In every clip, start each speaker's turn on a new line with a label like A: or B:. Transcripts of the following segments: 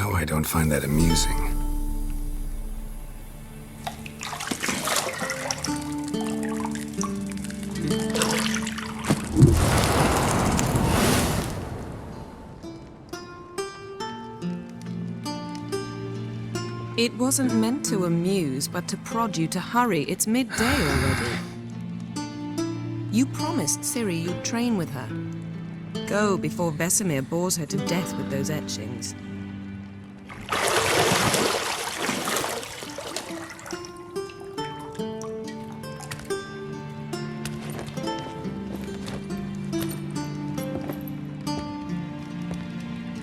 A: Now I don't find that amusing.
B: It wasn't meant to amuse, but to prod you to hurry. It's midday already. You promised Ciri you'd train with her. Go before Vesemir bores her to death with those etchings.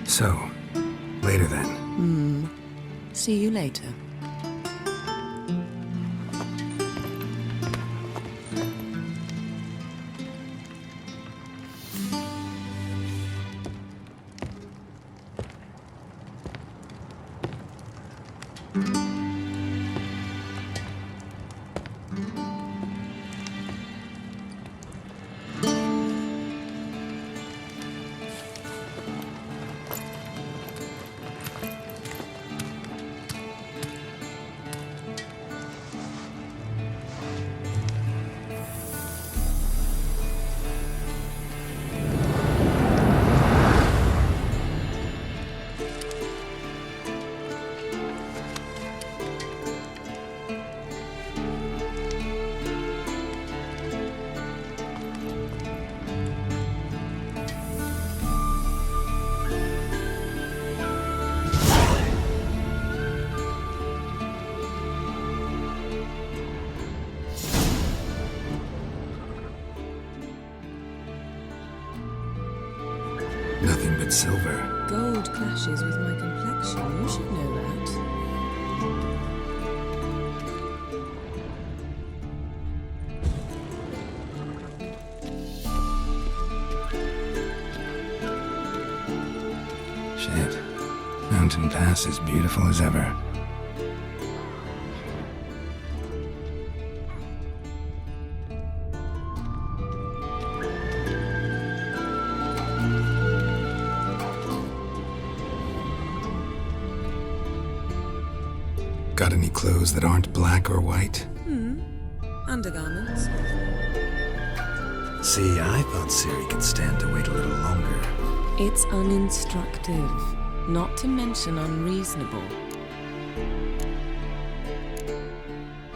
A: So, later then.
B: See you later.
A: Nothing but silver.
B: Gold clashes with my complexion. You should know that.
A: Shit. Mountain Pass is beautiful as ever. Got any clothes that aren't black or white?
B: Undergarments.
A: See, I thought Ciri could stand to wait a little longer.
B: It's uninstructive, not to mention unreasonable.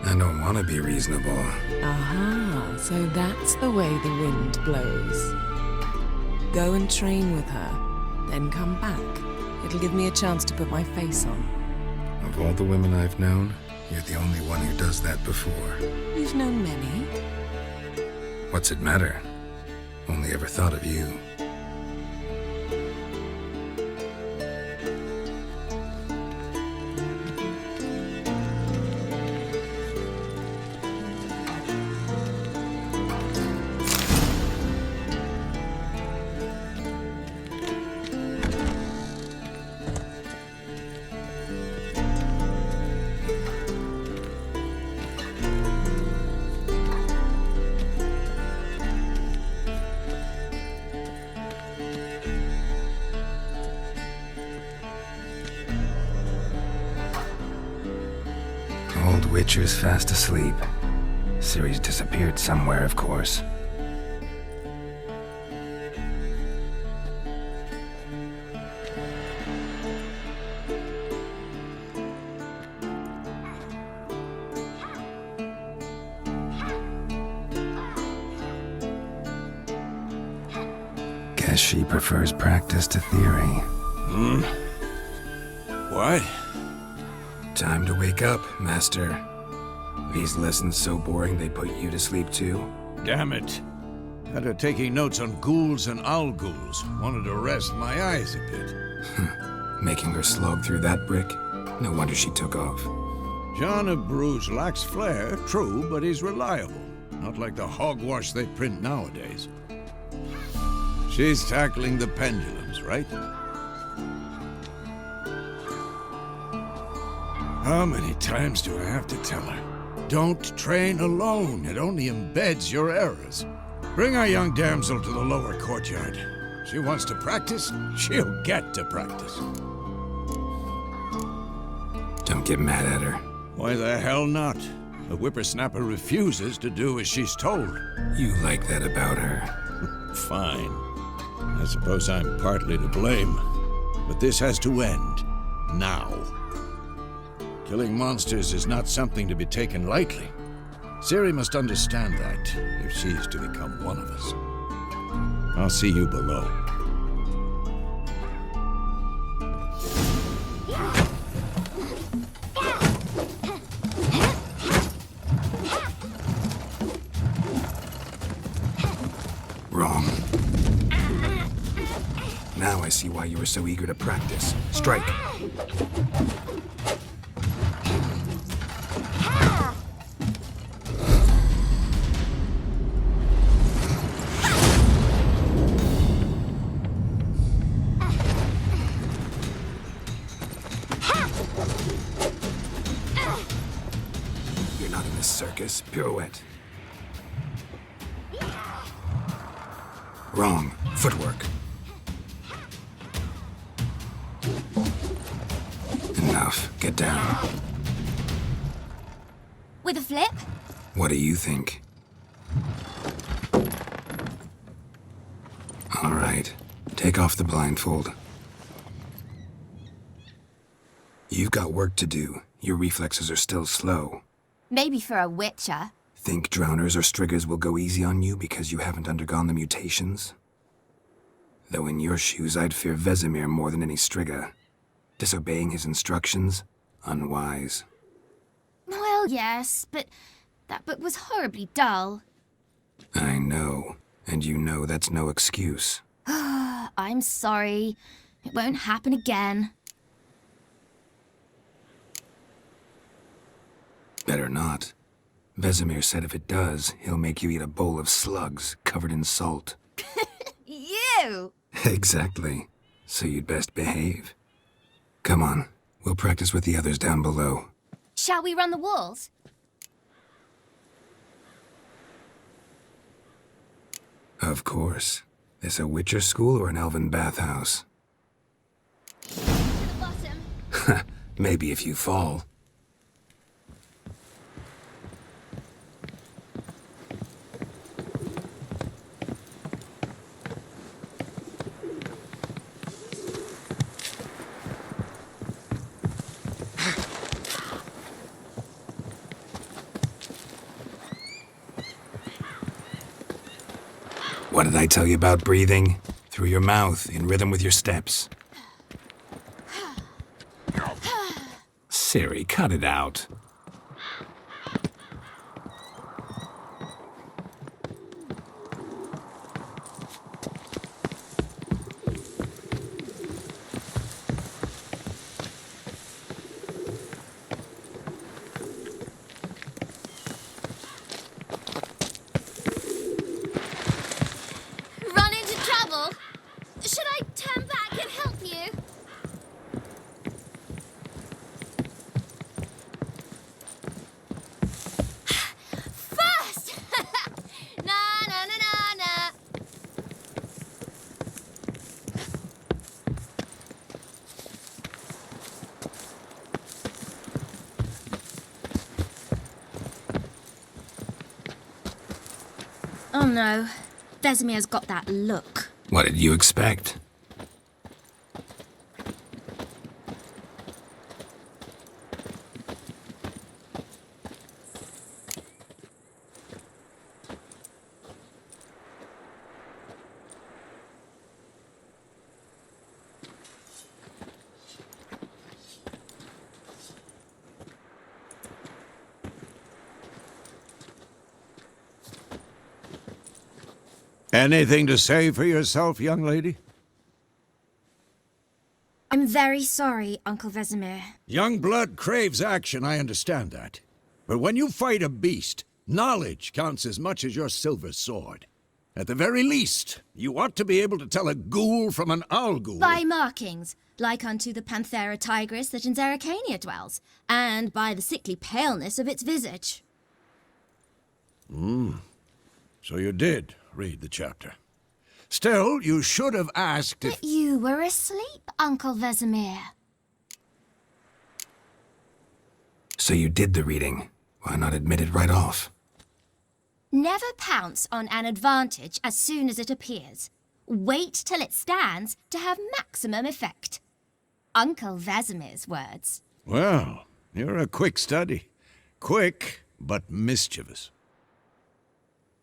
A: I don't want to be reasonable.
B: Aha, so that's the way the wind blows. Go and train with her, then come back. It'll give me a chance to put my face on.
A: Of all the women I've known, you're the only one who does that before.
B: You've known many.
A: What's it matter? Only ever thought of you. Old Witcher's fast asleep. Ciri's disappeared somewhere, of course. Guess she prefers practice to theory.
C: What?
A: Time to wake up, Master. These lessons so boring they put you to sleep too?
C: Damn it. Had her taking notes on ghouls and owl ghouls. Wanted to rest my eyes a bit.
A: Making her slog through that brick? No wonder she took off.
C: John of Bruges lacks flair, true, but he's reliable. Not like the hogwash they print nowadays. She's tackling the pendulums, right? How many times do I have to tell her? Don't train alone. It only embeds your errors. Bring our young damsel to the lower courtyard. She wants to practice, she'll get to practice.
A: get mad at her.
C: Why the hell not? The whippersnapper refuses to do as she's told.
A: You like that about her.
C: Fine. I suppose I'm partly to blame. But this has to end. Now. Killing monsters is not something to be taken lightly. Ciri must understand that, if she's to become one of us. I'll see you below.
A: Wrong. Now I see why you were so eager to practice. Strike. You're not in this circus. Pirouette. Wrong. Footwork. Enough. Get down.
D: With a flip?
A: What do you think? All right. Take off the blindfold. You've got work to do. Your reflexes are still slow.
D: Maybe for a witcher.
A: Think drowners or striggers will go easy on you because you haven't undergone the mutations? Though in your shoes, I'd fear Vesemir more than any strigger. Disobeying his instructions? Unwise.
D: Well, yes, but that book was horribly dull.
A: I know. And you know that's no excuse.
D: I'm sorry. It won't happen again.
A: Better not. Vesemir said if it does, he'll make you eat a bowl of slugs covered in salt.
D: You!
A: Exactly. So you'd best behave. Come on. We'll practice with the others down below.
D: Shall we run the walls?
A: Of course. This a Witcher school or an elven bathhouse?
D: To the bottom.
A: Maybe if you fall. What did I tell you about breathing? Through your mouth, in rhythm with your steps. Ciri, cut it out.
D: Run into trouble? Should I turn back and help you? First! Na na na na na. Oh no. Vesemir's got that look.
A: What did you expect?
C: Anything to say for yourself, young lady?
D: I'm very sorry, Uncle Vesemir.
C: Young blood craves action, I understand that. But when you fight a beast, knowledge counts as much as your silver sword. At the very least, you ought to be able to tell a ghoul from an owl ghoul.
D: By markings, like unto the Panthera tigris that in Zerrikania dwells, and by the sickly paleness of its visage.
C: So you did read the chapter. Still, you should have asked if...
D: But you were asleep, Uncle Vesemir.
A: So you did the reading. Why not admit it right off?
D: Never pounce on an advantage as soon as it appears. Wait till it stands to have maximum effect. Uncle Vesemir's words.
C: Well, you're a quick study. Quick, but mischievous.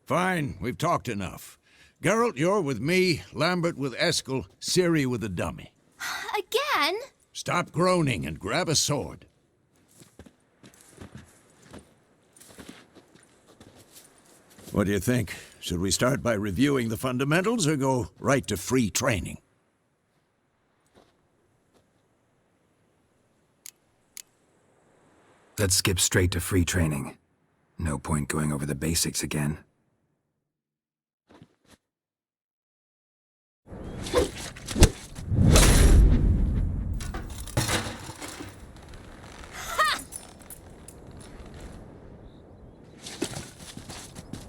C: Fine, we've talked enough. Geralt, you're with me, Lambert with Eskel, Ciri with the dummy.
D: Again?
C: Stop groaning and grab a sword. What do you think? Should we start by reviewing the fundamentals or go right to free training?
A: Let's skip straight to free training. No point going over the basics again.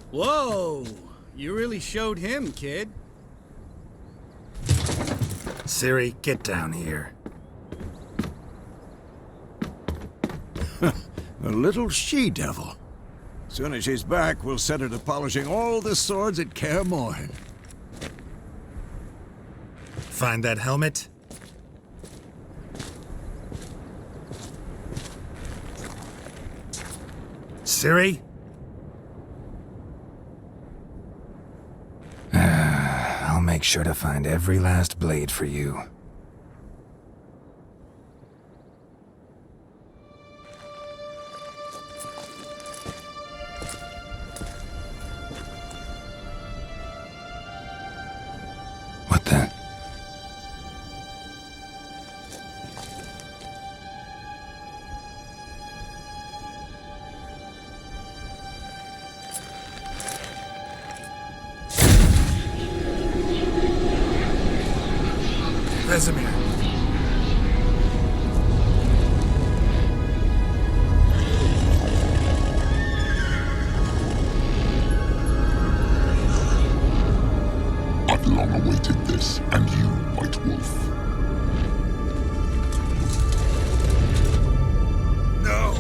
E: Whoa! You really showed him, kid.
A: Ciri, get down here.
C: A little she-devil. Soon as she's back, we'll set her to polishing all the swords at Kaer Morhen.
A: Find that helmet? Ciri? I'll make sure to find every last blade for you. What the? Vesemir.
F: I've long awaited this, and you, White Wolf.
C: No!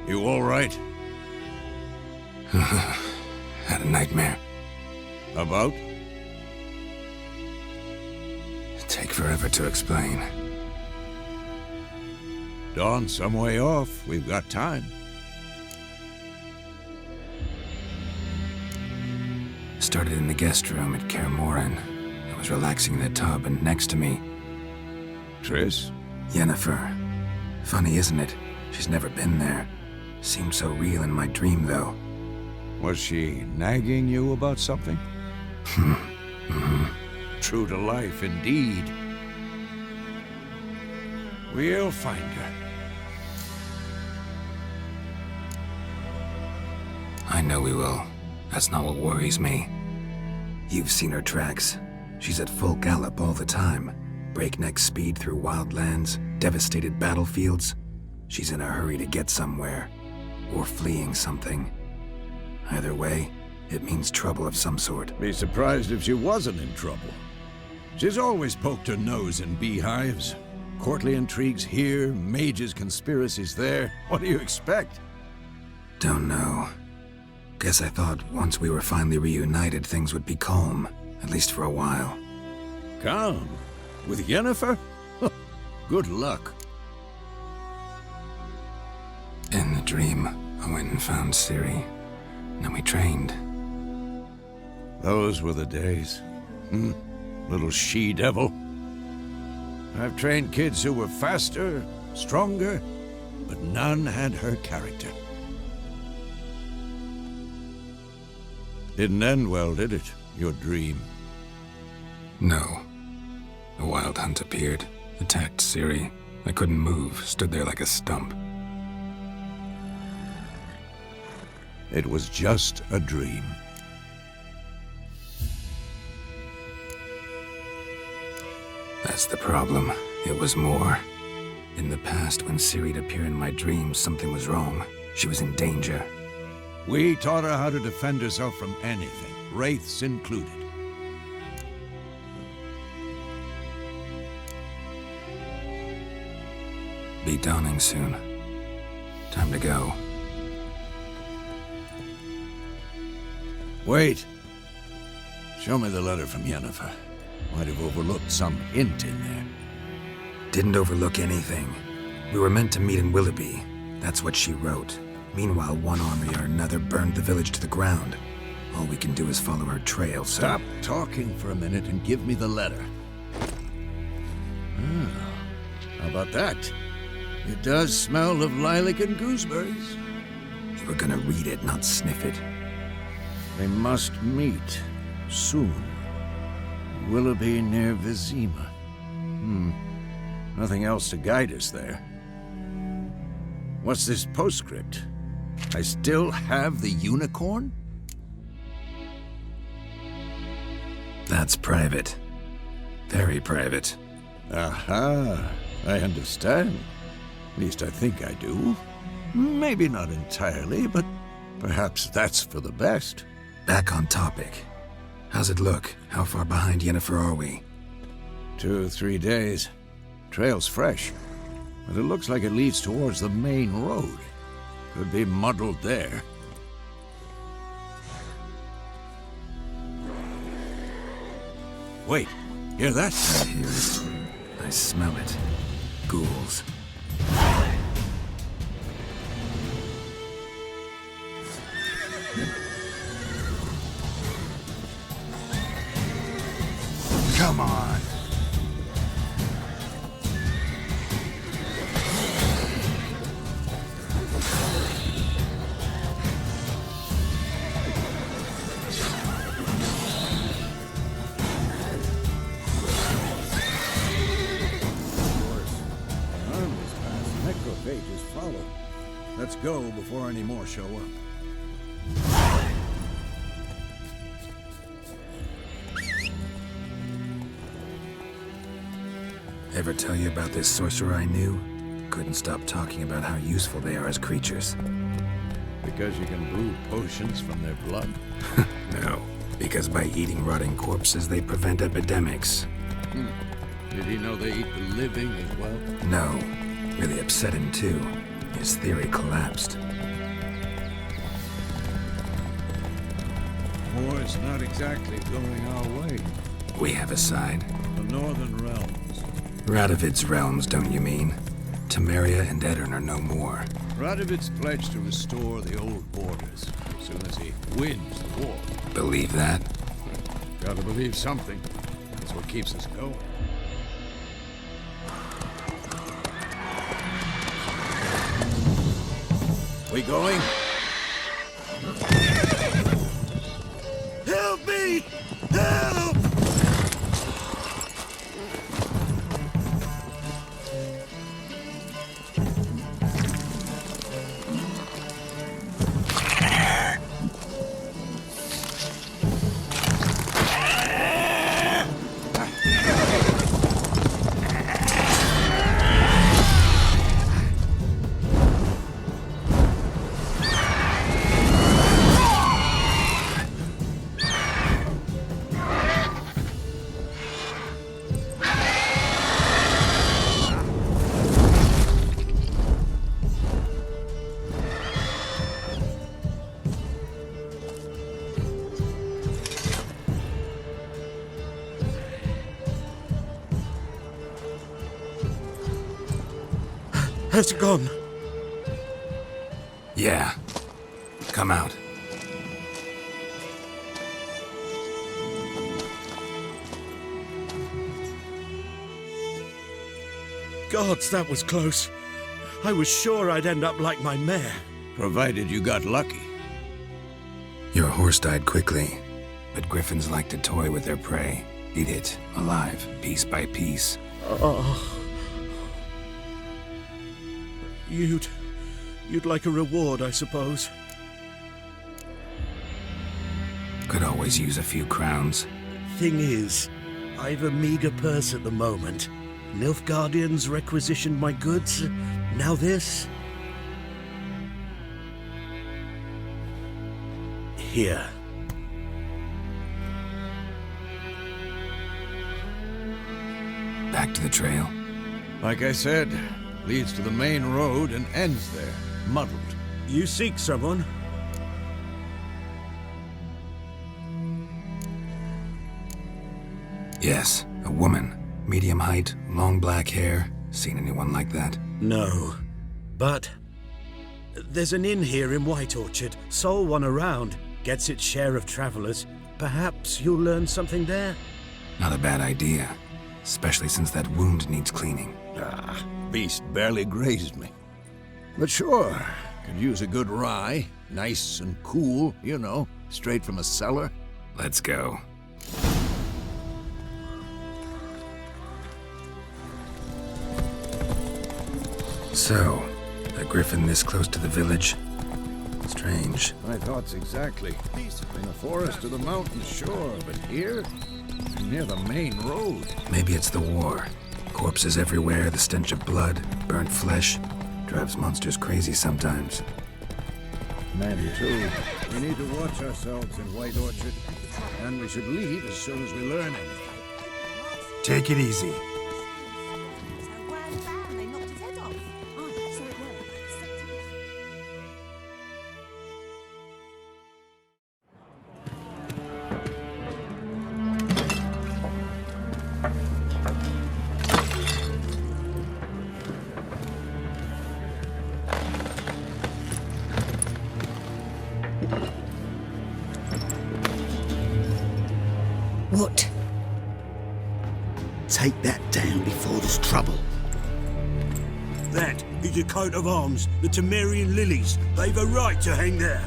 C: You all right?
A: Had a nightmare.
C: About?
A: Take forever to explain.
C: Dawn's some way off. We've got time.
A: Started in the guest room at Kaer Morhen. I was relaxing in the tub, and next to me,
C: Triss?
A: Yennefer. Funny, isn't it? She's never been there. Seemed so real in my dream, though.
C: Was she nagging you about something? True to life, indeed. We'll find her.
A: I know we will. That's not what worries me. You've seen her tracks. She's at full gallop all the time. Breakneck speed through wildlands, devastated battlefields. She's in a hurry to get somewhere. Or fleeing something. Either way, it means trouble of some sort.
C: Be surprised if she wasn't in trouble. She's always poked her nose in beehives. Courtly intrigues here, mages' conspiracies there. What do you expect?
A: Don't know. Guess I thought once we were finally reunited, things would be calm. At least for a while.
C: Calm? With Yennefer? Good luck.
A: In the dream, I went and found Ciri. Then we trained.
C: Those were the days. Little she-devil. I've trained kids who were faster, stronger, but none had her character. Didn't end well, did it? Your dream.
A: No. A wild hunt appeared, attacked Ciri. I couldn't move, stood there like a stump.
C: It was just a dream.
A: That's the problem. It was more. In the past, when Ciri'd appear in my dreams, something was wrong. She was in danger.
C: We taught her how to defend herself from anything, wraiths included.
A: Be dawning soon. Time to go.
C: Wait. Show me the letter from Yennefer. Might have overlooked some hint in there.
A: Didn't overlook anything. We were meant to meet in Willoughby. That's what she wrote. Meanwhile, one army or another burned the village to the ground. All we can do is follow her trail, so...
C: Stop talking for a minute and give me the letter. Ah, how about that? It does smell of lilac and gooseberries.
A: You were gonna read it, not sniff it.
C: They must meet soon. Willoughby near Vizima. Nothing else to guide us there. What's this postscript? I still have the unicorn?
A: That's private. Very private.
C: Aha, I understand. At least I think I do. Maybe not entirely, but perhaps that's for the best.
A: Back on topic. How's it look? How far behind Yennefer are we?
C: 2 or 3 days. Trail's fresh, but it looks like it leads towards the main road. Could be muddled there. Wait, hear that?
A: I hear it. I smell it. Ghouls.
C: Come on. Necrophages follow. Let's go before any more show up.
A: Ever tell you about this sorcerer I knew? Couldn't stop talking about how useful they are as creatures.
C: Because you can brew potions from their blood?
A: No, because by eating rotting corpses, they prevent epidemics.
C: Did he know they eat the living as well?
A: No, really upset him too. His theory collapsed.
C: War's not exactly going our way.
A: We have a side.
C: The Northern Realms.
A: Radovid's realms, don't you mean? Temeria and Edirn are no more.
C: Radovid's pledged to restore the old borders as soon as he wins the war.
A: Believe that?
C: Gotta believe something. That's what keeps us going. We going? Help me! Help!
E: Has it gone?
A: Yeah. Come out.
E: Gods, that was close. I was sure I'd end up like my mare.
C: Provided you got lucky.
A: Your horse died quickly, but griffins like to toy with their prey, eat it alive, piece by piece.
E: You'd like a reward, I suppose.
A: Could always use a few crowns.
E: Thing is, I've a meager purse at the moment. Nilfgaardians requisitioned my goods. Now this. Here.
A: Back to the trail.
C: Like I said, leads to the main road and ends there, muddled.
E: You seek someone?
A: Yes, a woman. Medium height, long black hair. Seen anyone like that?
E: No. But there's an inn here in White Orchard. Sole one around. Gets its share of travelers. Perhaps you'll learn something there?
A: Not a bad idea. Especially since that wound needs cleaning.
C: Beast barely grazed me. But sure, could use a good rye. Nice and cool, you know, straight from a cellar.
A: Let's go. So, a griffin this close to the village? Strange.
C: My thoughts exactly. In the forest or the mountains, sure, but here? Near the main road.
A: Maybe it's the war. Corpses everywhere, the stench of blood, burnt flesh. Drives monsters crazy sometimes.
C: Maybe too. We need to watch ourselves in White Orchard. And we should leave as soon as we learn anything.
A: Take it easy.
B: What?
G: Take that down before there's trouble.
E: That is a coat of arms, the Temerian lilies. They've a right to hang there.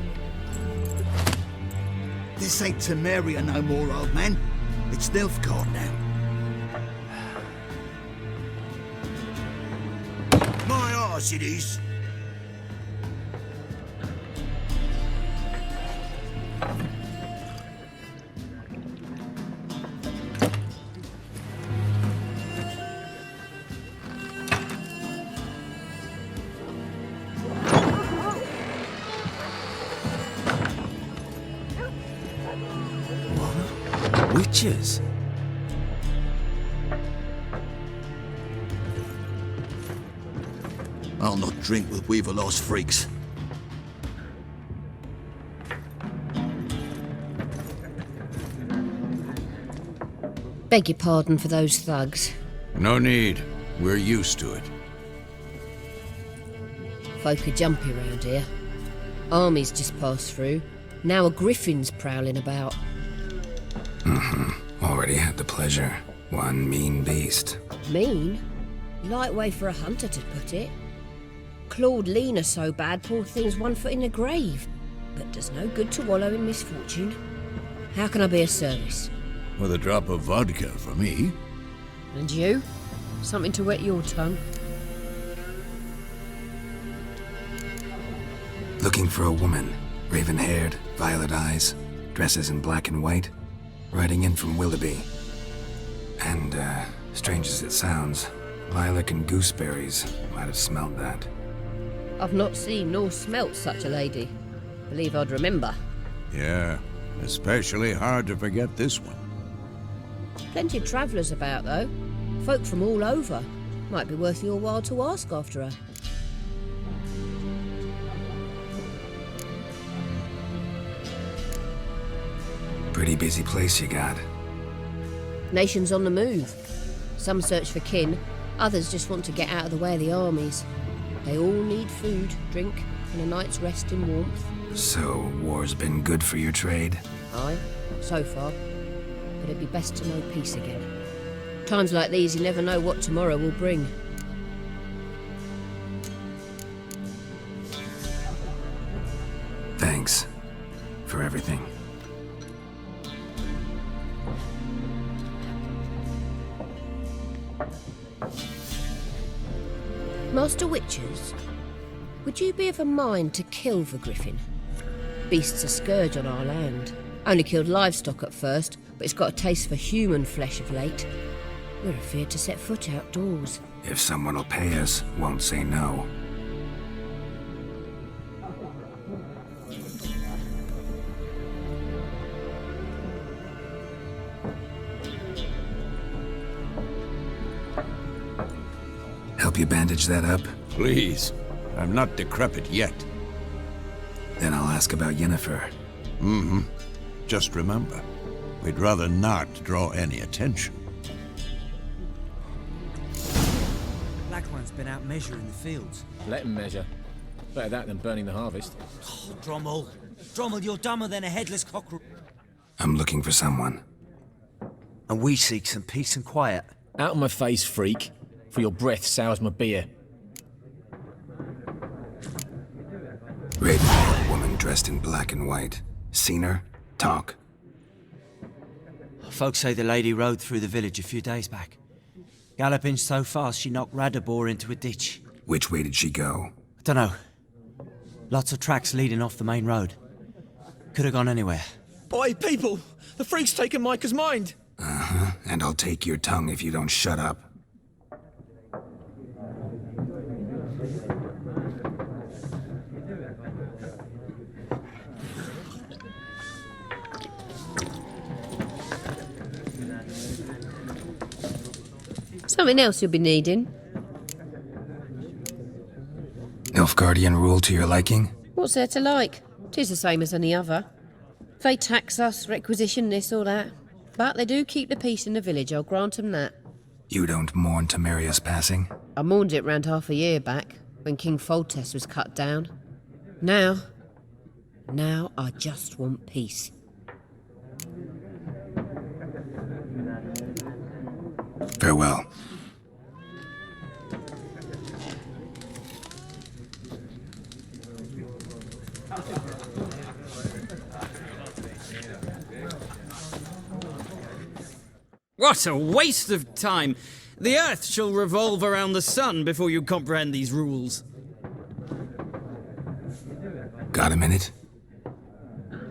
G: This ain't Temeria no more, old man. It's Nilfgaard now.
E: My arse it is.
A: Witches?
G: I'll not drink with Weaverlost freaks.
B: Beg your pardon for those thugs.
C: No need. We're used to it.
B: Folk are jumpy around here. Armies just passed through. Now a griffin's prowling about.
A: Already had the pleasure. One mean beast.
B: Mean? Light way for a hunter to put it. Clawed Lena so bad, poor thing's 1 foot in the grave. But does no good to wallow in misfortune. How can I be of service?
C: With a drop of vodka for me.
B: And you? Something to wet your tongue?
A: Looking for a woman. Raven-haired, violet eyes, dresses in black and white. Riding in from Willoughby. And, strange as it sounds, lilac and gooseberries might have smelled that.
B: I've not seen nor smelt such a lady. Believe I'd remember.
C: Yeah, especially hard to forget this one.
B: Plenty of travellers about, though. Folk from all over. Might be worth your while to ask after her.
A: Pretty busy place you got.
B: Nations on the move. Some search for kin, others just want to get out of the way of the armies. They all need food, drink, and a night's rest in warmth.
A: So, war's been good for your trade?
B: Aye, so far. But it'd be best to know peace again. Times like these, you never know what tomorrow will bring.
A: Thanks. for everything.
H: Master Witchers, would you be of a mind to kill the griffin? Beast's a scourge on our land. Only killed livestock at first, but it's got a taste for human flesh of late. We're afeard to set foot outdoors.
A: If someone will pay us, won't say no. Help you bandage that up?
C: Please. I'm not decrepit yet.
A: Then I'll ask about Yennefer.
C: Mm-hmm. Just remember, we'd rather not draw any attention.
I: Black One's been out measuring the fields.
J: Let him measure. Better that than burning the harvest.
I: Oh, Drommel. Drommel, you're dumber than a headless cockroach.
A: I'm looking for someone.
I: And we seek some peace and quiet.
J: Out of my face, freak. For your breath sours my beer.
A: Raven, woman dressed in black and white. Seen her? Talk.
I: Folks say the lady rode through the village a few days back. Galloping so fast she knocked Radabor into a ditch.
A: Which way did she go?
I: I don't know. Lots of tracks leading off the main road. Could have gone anywhere.
J: Boy, people! The freak's taken Micah's mind!
A: Uh-huh. And I'll take your tongue if you don't shut up.
H: Something else you'll be needing.
A: Nilfgaardian rule to your liking?
H: What's there to like? 'Tis the same as any other. They tax us, requisition this or that. But they do keep the peace in the village, I'll grant 'em that.
A: You don't mourn Temeria's passing?
H: I mourned it round half a year back, when King Foltest was cut down. Now I just want peace.
A: Farewell.
K: What a waste of time! The Earth shall revolve around the sun before you comprehend these rules.
A: Got a minute?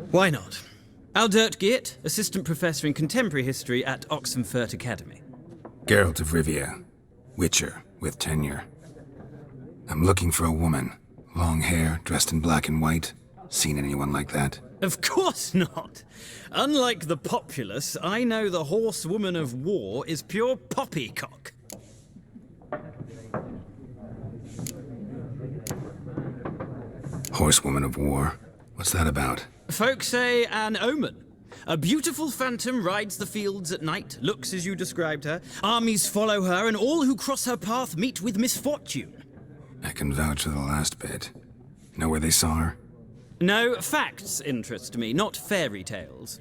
K: Why not? Aldert Geert, Assistant Professor in Contemporary History at Oxenfurt Academy.
A: Geralt of Rivia. Witcher, with tenure. I'm looking for a woman. Long hair, dressed in black and white. Seen anyone like that?
K: Of course not! Unlike the populace, I know the horsewoman of war is pure poppycock.
A: Horsewoman of war? What's that about?
K: Folk say an omen. A beautiful phantom rides the fields at night, looks as you described her. Armies follow her, and all who cross her path meet with misfortune.
A: I can vouch for the last bit. Know where they saw her?
K: No, facts interest me, not fairy tales.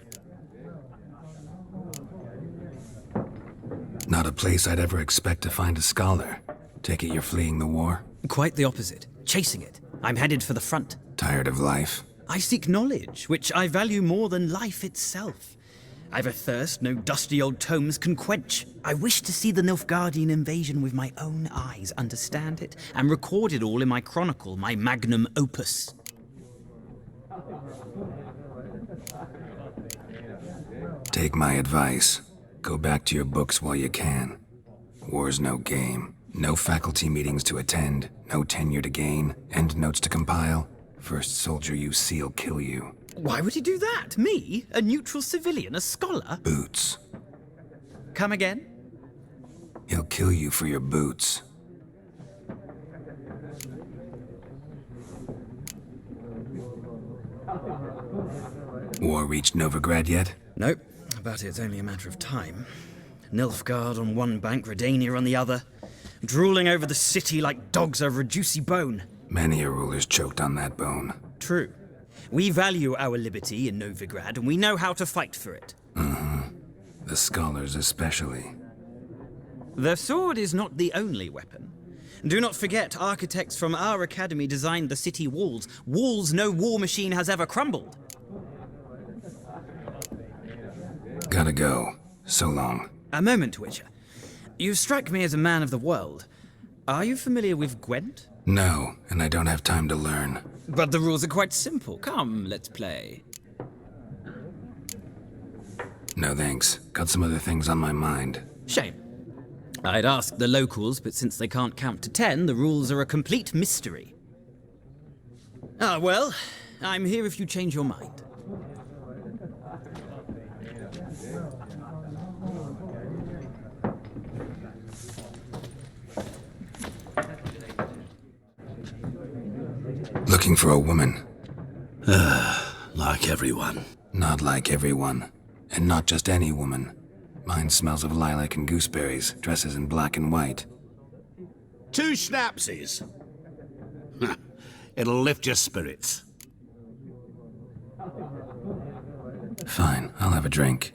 A: Not a place I'd ever expect to find a scholar. Take it you're fleeing the war?
K: Quite the opposite. Chasing it. I'm headed for the front.
A: Tired of life?
K: I seek knowledge, which I value more than life itself. I've a thirst no dusty old tomes can quench. I wish to see the Nilfgaardian invasion with my own eyes, understand it, and record it all in my chronicle, my magnum opus.
A: Take my advice. Go back to your books while you can. War's no game. No faculty meetings to attend, no tenure to gain, endnotes to compile. First soldier you see'll kill you.
K: Why would he do that? Me? A neutral civilian? A scholar?
A: Boots.
K: Come again?
A: He'll kill you for your boots. War reached Novigrad yet?
K: Nope, but it's only a matter of time. Nilfgaard on one bank, Redania on the other. Drooling over the city like dogs over a juicy bone.
A: Many a ruler's choked on that bone.
K: True. We value our liberty in Novigrad, and we know how to fight for it.
A: The scholars especially.
K: The sword is not the only weapon. Do not forget, architects from our academy designed the city walls. Walls no war machine has ever crumbled.
A: Gotta go. So long.
K: A moment, Witcher. You strike me as a man of the world. Are you familiar with Gwent?
A: No, and I don't have time to learn.
K: But the rules are quite simple. Come, let's play.
A: No thanks. Got some other things on my mind.
K: Shame. I'd ask the locals, but since they can't count to 10, the rules are a complete mystery. Ah, well, I'm here if you change your mind.
A: Looking for a woman.
E: Like everyone.
A: Not like everyone. And not just any woman. Mine smells of lilac and gooseberries, dresses in black and white.
L: 2 schnapsies. It'll lift your spirits.
A: Fine, I'll have a drink.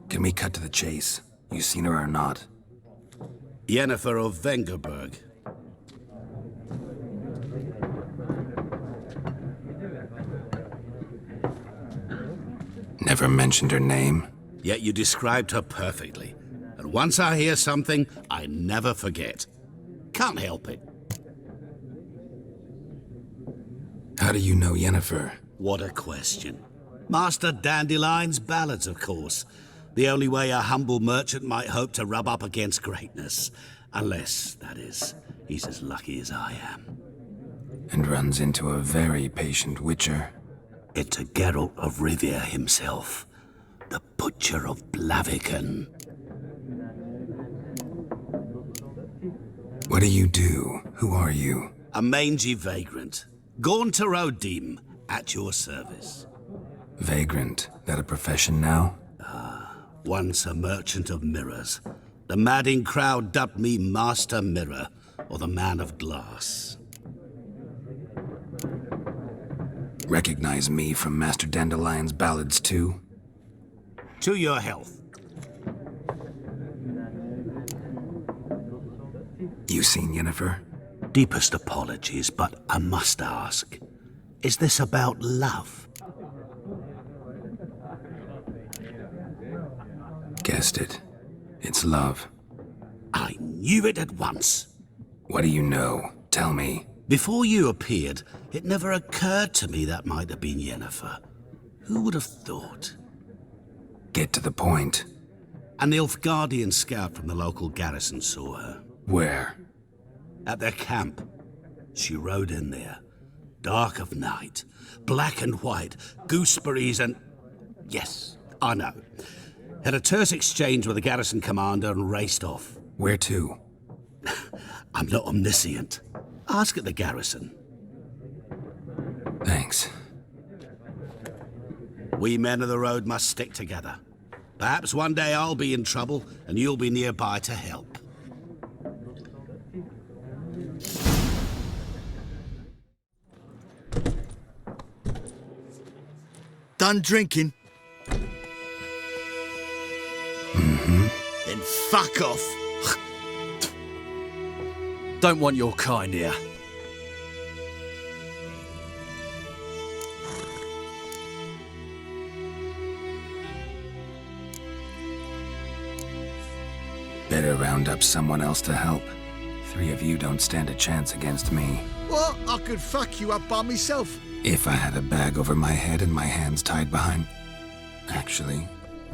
A: Can we cut to the chase? You seen her or not?
L: Yennefer of Vengerberg.
A: Never mentioned her name?
L: Yet you described her perfectly. And once I hear something, I never forget. Can't help it.
A: How do you know Yennefer?
L: What a question. Master Dandelion's ballads, of course. The only way a humble merchant might hope to rub up against greatness. Unless, that is, he's as lucky as I am.
A: And runs into a very patient witcher.
L: Into Geralt of Rivia himself. The Butcher of Blaviken.
A: What do you do? Who are you?
L: A mangy vagrant. Gaunter Odim, at your service.
A: Vagrant. That a profession now?
L: Once a merchant of mirrors. The madding crowd dubbed me Master Mirror, or the Man of Glass.
A: Recognize me from Master Dandelion's ballads too?
L: To your health.
A: You seen Yennefer?
L: Deepest apologies, but I must ask. Is this about love?
A: Guessed it. It's love.
L: I knew it at once.
A: What do you know? Tell me.
L: Before you appeared, it never occurred to me that might have been Yennefer. Who would have thought?
A: Get to the point.
L: An Nilfgaardian scout from the local garrison saw her.
A: Where?
L: At their camp. She rode in there. Dark of night. Black and white. Gooseberries and... Yes, I know. Had a terse exchange with the garrison commander and raced off.
A: Where to?
L: I'm not omniscient. Ask at the garrison.
A: Thanks.
L: We men of the road must stick together. Perhaps one day I'll be in trouble and you'll be nearby to help.
G: Done drinking? Then fuck off.
J: Don't want your kind here.
A: Better round up someone else to help. 3 of you don't stand a chance against me.
G: What? I could fuck you up by myself.
A: If I had a bag over my head and my hands tied behind... Actually,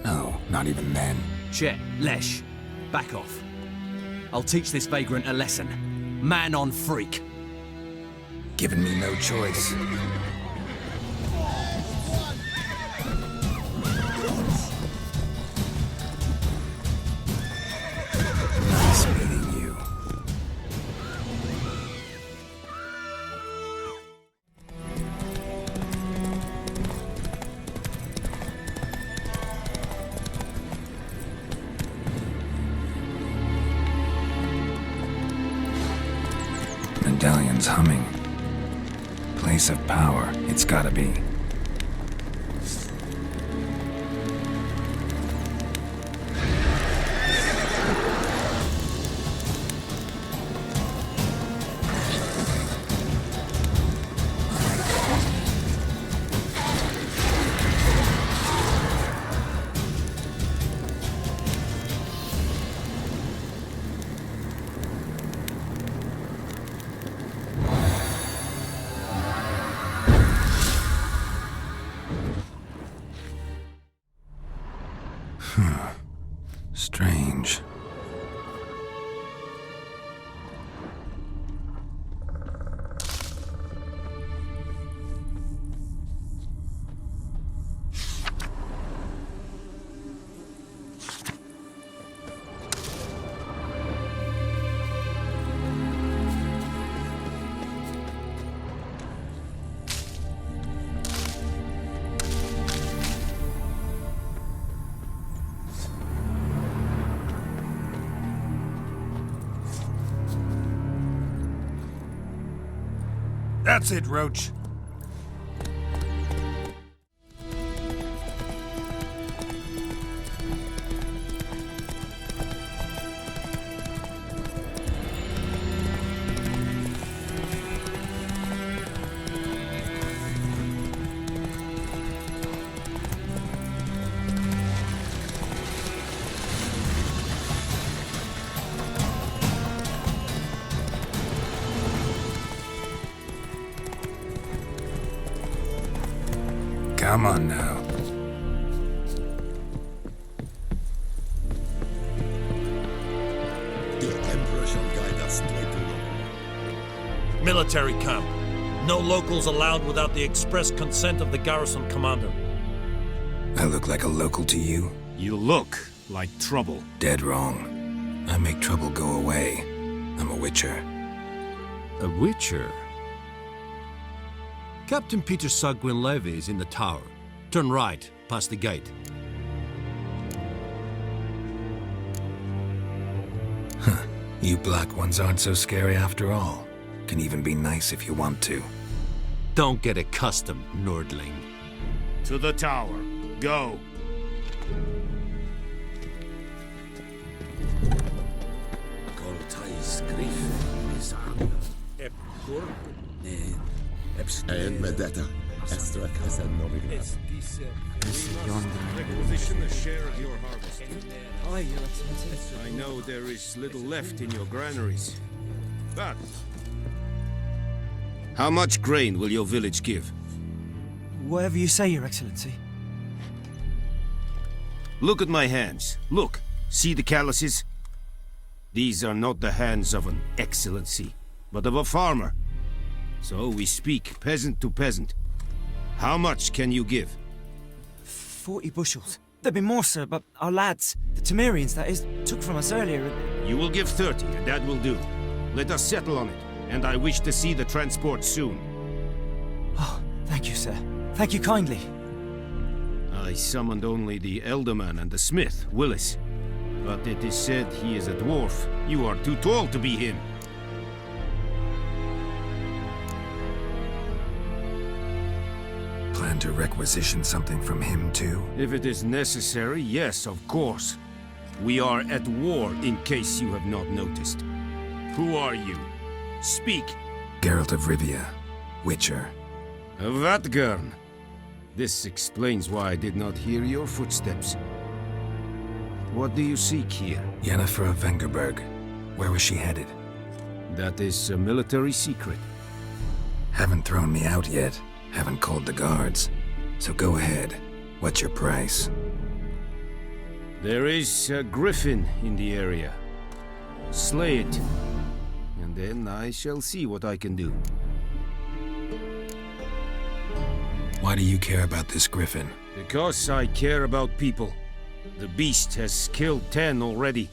A: no, not even then.
J: Chet, Lesh, back off. I'll teach this vagrant a lesson. Man on freak.
A: Given me no choice. Nice meeting you. Medallion's humming. Place of power, it's gotta be. Strange.
M: That's it, Roach.
A: Come on now.
C: The Emperor shall guide us straight along.
N: Military camp. No locals allowed without the express consent of the garrison commander.
A: I look like a local to you?
J: You look like trouble.
A: Dead wrong. I make trouble go away. I'm a witcher.
J: A witcher? Captain Peter Sagwin Levy is in the tower. Turn right, past the gate.
A: Huh. You black ones aren't so scary after all. Can even be nice if you want to.
J: Don't get accustomed, Nordling.
L: To the tower. Go.
C: And Medetta, Astra Casanoviglas.
O: Requisition a share of your harvest.
B: Aye, Your Excellency.
O: I know there is little left in your granaries, but how much grain will your village give?
I: Whatever you say, Your Excellency.
O: Look at my hands. Look. See the calluses? These are not the hands of an excellency, but of a farmer. So we speak peasant to peasant. How much can you give?
I: 40 bushels. There'd be more, sir, but our lads, the Temerians, that is, took from us earlier.
O: You will give 30, and that will do. Let us settle on it, and I wish to see the transport soon.
I: Oh, thank you, sir. Thank you kindly.
O: I summoned only the Elderman and the smith, Willis. But it is said he is a dwarf. You are too tall to be him.
A: Plan to requisition something from him, too?
O: If it is necessary, yes, of course. We are at war, in case you have not noticed. Who are you? Speak.
A: Geralt of Rivia, Witcher.
O: Vatgern. This explains why I did not hear your footsteps. What do you seek here?
A: Yennefer of Vengerberg. Where was she headed?
O: That is a military secret.
A: Haven't thrown me out yet. Haven't called the guards. So go ahead. What's your price?
O: There is a griffin in the area. Slay it. And then I shall see what I can do.
A: Why do you care about this griffin?
O: Because I care about people. The beast has killed 10 already,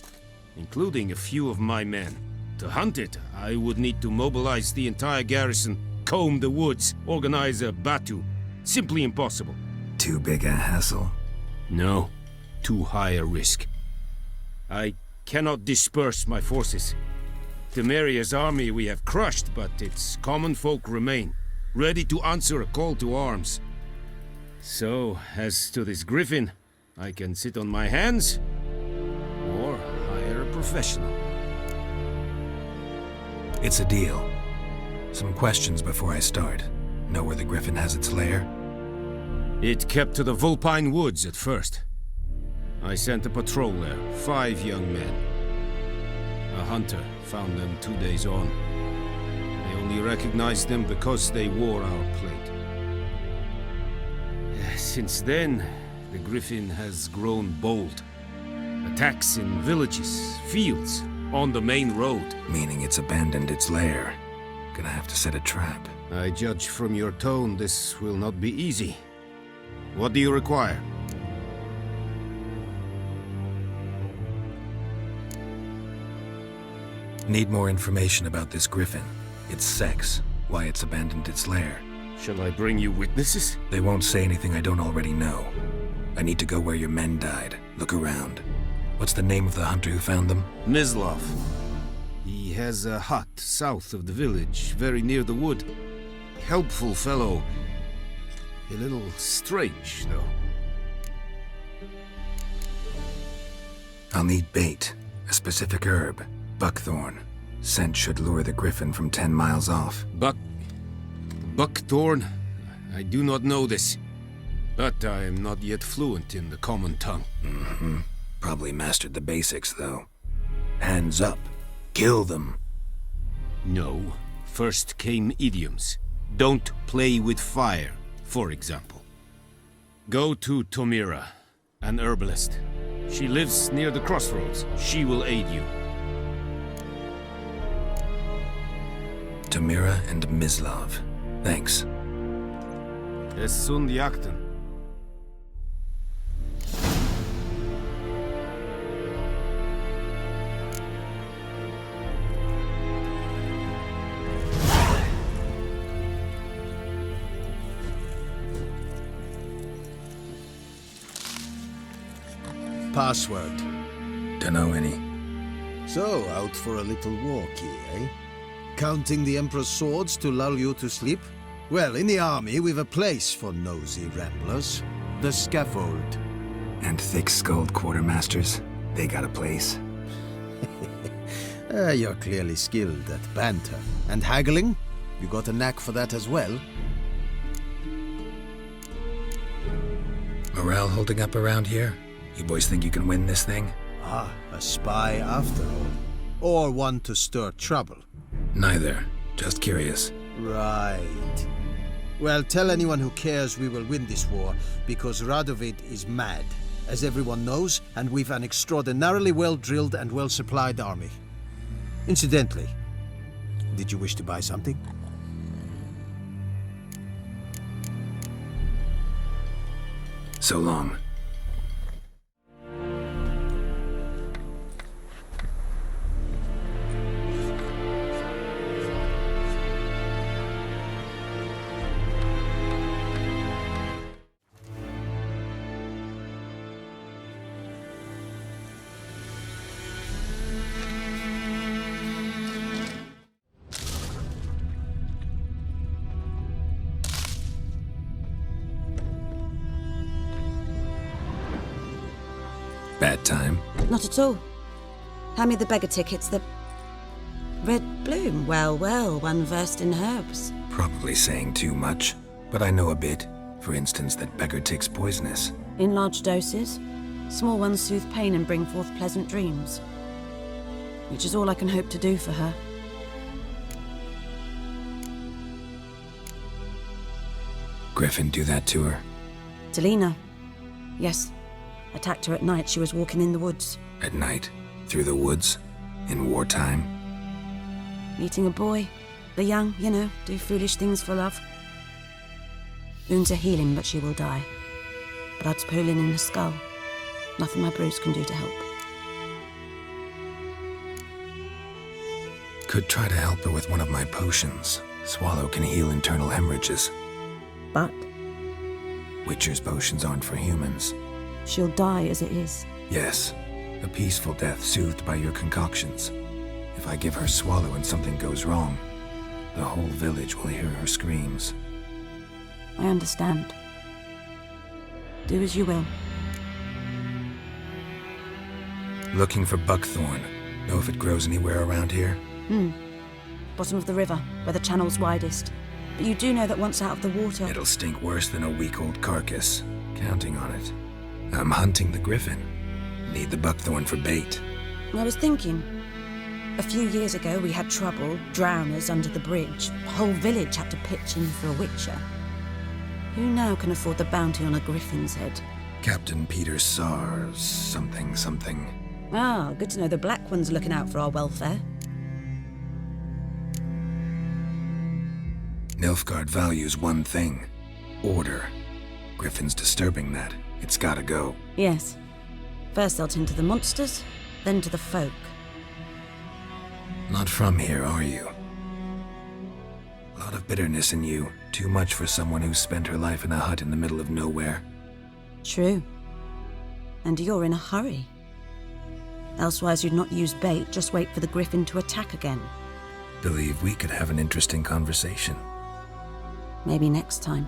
O: including a few of my men. To hunt it, I would need to mobilize the entire garrison, comb the woods, organize a batu. Simply impossible.
A: Too big a hassle?
O: No, too high a risk. I cannot disperse my forces. Temeria's army we have crushed, but its common folk remain, ready to answer a call to arms. So, as to this griffin, I can sit on my hands, or hire a professional.
A: It's a deal. Some questions before I start. Know where the griffin has its lair?
O: It kept to the Vulpine Woods at first. I sent a patrol there, 5 young men. A hunter found them 2 days on. I only recognized them because they wore our plate. Since then, the griffin has grown bold, Attacks in villages, fields, on the main road.
A: Meaning it's abandoned its lair. Gonna have to set a trap.
C: I judge from your tone this will not be easy. What do you require?
A: Need more information about this griffin. Its sex, why it's abandoned its lair.
O: Shall I bring you witnesses?
A: They won't say anything I don't already know. I need to go where your men died. Look around. What's the name of the hunter who found them?
C: Mislov. He has a hut south of the village, very near the wood. Helpful fellow. A little strange, though.
A: I'll need bait. A specific herb. Buckthorn. Scent should lure the griffin from 10 miles off.
O: Buckthorn? I do not know this. But I am not yet fluent in the common tongue.
A: Mm-hmm. Probably mastered the basics, though. Hands up. Kill them.
O: No. First came idioms. Don't play with fire, for example. Go to Tomira, an herbalist. She lives near the crossroads. She will aid you.
A: Tomira and Mislov. Thanks.
C: Es sunt jakten.
M: Password.
A: Dunno any.
M: So, out for a little walkie, eh? Counting the Emperor's swords to lull you to sleep? Well, in the army, we've a place for nosy ramblers. The scaffold.
A: And thick-skulled quartermasters. They got a place.
M: You're clearly skilled at banter. And haggling? You got a knack for that as well?
A: Morale holding up around here? You boys think you can win this thing?
M: Ah, a spy after all. Or one to stir trouble.
A: Neither. Just curious.
M: Right. Well, tell anyone who cares we will win this war, because Radovid is mad, as everyone knows, and we've an extraordinarily well-drilled and well-supplied army. Incidentally, did you wish to buy something?
A: So long. Bad time?
P: Not at all. Hand me the beggar tickets, the... Red bloom. Well, well, one versed in herbs.
A: Probably saying too much, but I know a bit. For instance, that beggar tick's poisonous.
P: In large doses. Small ones soothe pain and bring forth pleasant dreams. Which is all I can hope to do for her.
A: Griffin do that to her?
P: Delina. Yes. Attacked her at night. She was walking in the woods.
A: At night? Through the woods? In wartime?
P: Meeting a boy. The young, you know, do foolish things for love. Wounds are healing, but she will die. Blood's pooling in the skull. Nothing my brews can do to help.
A: Could try to help her with one of my potions. Swallow can heal internal hemorrhages.
P: But?
A: Witcher's potions aren't for humans.
P: She'll die as it is.
A: Yes. A peaceful death soothed by your concoctions. If I give her Swallow and something goes wrong, the whole village will hear her screams.
P: I understand. Do as you will.
A: Looking for buckthorn. Know if it grows anywhere around here?
P: Bottom of the river, where the channel's widest. But you do know that once out of the water...
A: It'll stink worse than a week-old carcass. Counting on it. I'm hunting the griffin. Need the buckthorn for bait.
P: I was thinking. A few years ago we had trouble, drowners under the bridge. The whole village had to pitch in for a witcher. Who now can afford the bounty on a griffin's head?
A: Captain Peter Sars, something.
P: Ah, good to know the Black One's looking out for our welfare.
A: Nilfgaard values one thing. Order. Griffin's disturbing that. It's gotta go.
P: Yes. First they'll tend to the monsters, then to the folk.
A: Not from here, are you? A lot of bitterness in you. Too much for someone who spent her life in a hut in the middle of nowhere.
P: True. And you're in a hurry. Elsewise you'd not use bait, just wait for the Griffin to attack again.
A: Believe we could have an interesting conversation.
P: Maybe next time.